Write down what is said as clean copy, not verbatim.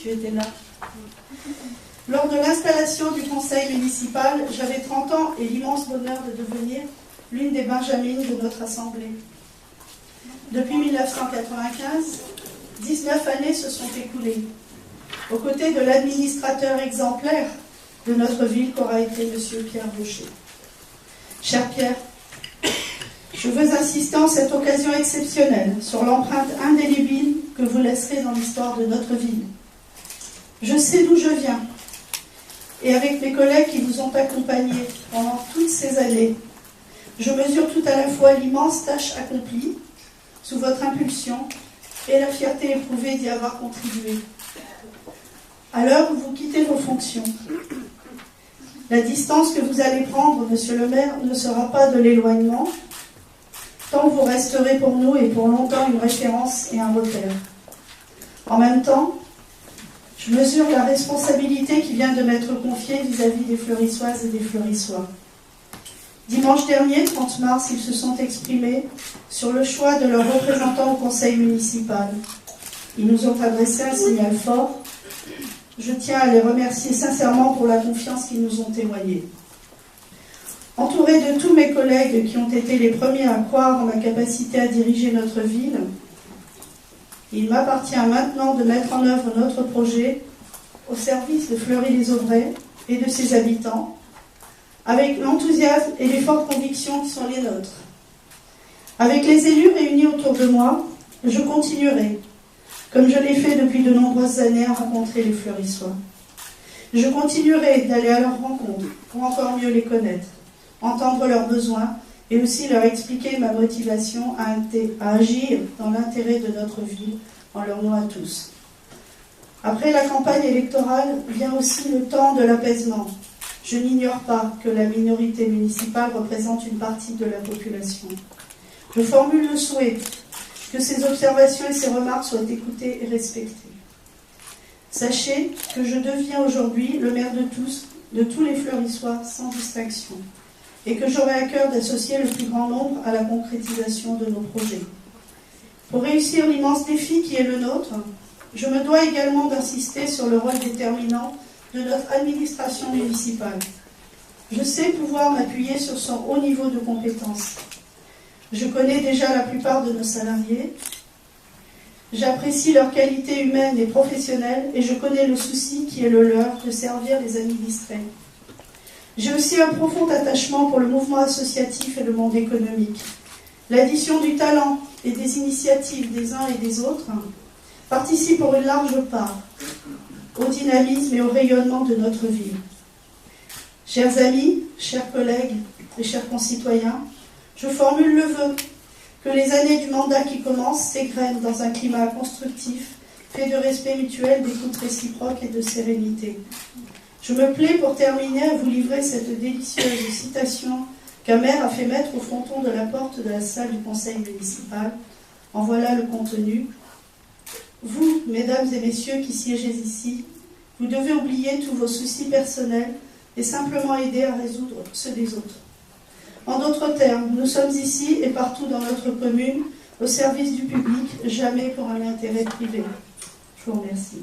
tu étais là. Lors de l'installation du conseil municipal, j'avais 30 ans et l'immense bonheur de devenir l'une des benjamines de notre assemblée. Depuis 1995, 19 années se sont écoulées, aux côtés de l'administrateur exemplaire de notre ville qu'aura été M. Pierre Boucher. Cher Pierre, je veux insister en cette occasion exceptionnelle sur l'empreinte indélébile que vous laisserez dans l'histoire de notre ville. Je sais d'où je viens, et avec mes collègues qui vous ont accompagnés pendant toutes ces années, je mesure tout à la fois l'immense tâche accomplie sous votre impulsion et la fierté éprouvée d'y avoir contribué. À l'heure où vous quittez vos fonctions, la distance que vous allez prendre, monsieur le maire, ne sera pas de l'éloignement, tant vous resterez pour nous et pour longtemps une référence et un repère. En même temps, je mesure la responsabilité qui vient de m'être confiée vis-à-vis des Fleurissoises et des Fleurissois. Dimanche dernier, 30 mars, ils se sont exprimés sur le choix de leurs représentants au conseil municipal. Ils nous ont adressé un signal fort. Je tiens à les remercier sincèrement pour la confiance qu'ils nous ont témoignée. Entouré de tous mes collègues qui ont été les premiers à croire en ma capacité à diriger notre ville, il m'appartient maintenant de mettre en œuvre notre projet au service de Fleury-les-Aubrais et de ses habitants, avec l'enthousiasme et les fortes convictions qui sont les nôtres. Avec les élus réunis autour de moi, je continuerai, comme je l'ai fait depuis de nombreuses années, à rencontrer les Fleurissois. Je continuerai d'aller à leur rencontre pour encore mieux les connaître, entendre leurs besoins et aussi leur expliquer ma motivation à agir dans l'intérêt de notre ville en leur nom à tous. Après la campagne électorale vient aussi le temps de l'apaisement. Je n'ignore pas que la minorité municipale représente une partie de la population. Je formule le souhait que ces observations et ces remarques soient écoutées et respectées. Sachez que je deviens aujourd'hui le maire de tous les Fleurissois sans distinction, et que j'aurai à cœur d'associer le plus grand nombre à la concrétisation de nos projets. Pour réussir l'immense défi qui est le nôtre, je me dois également d'insister sur le rôle déterminant de notre administration municipale. Je sais pouvoir m'appuyer sur son haut niveau de compétences. Je connais déjà la plupart de nos salariés. J'apprécie leur qualité humaine et professionnelle et je connais le souci qui est le leur de servir les administrés. J'ai aussi un profond attachement pour le mouvement associatif et le monde économique. L'addition du talent et des initiatives des uns et des autres participe pour une large part au dynamisme et au rayonnement de notre ville. Chers amis, chers collègues et chers concitoyens, je formule le vœu que les années du mandat qui commencent s'égrènent dans un climat constructif, fait de respect mutuel, d'écoute réciproque et de sérénité. Je me plais pour terminer à vous livrer cette délicieuse citation qu'un maire a fait mettre au fronton de la porte de la salle du conseil municipal. En voilà le contenu. Vous, mesdames et messieurs qui siégez ici, vous devez oublier tous vos soucis personnels et simplement aider à résoudre ceux des autres. En d'autres termes, nous sommes ici et partout dans notre commune, au service du public, jamais pour un intérêt privé. Je vous remercie.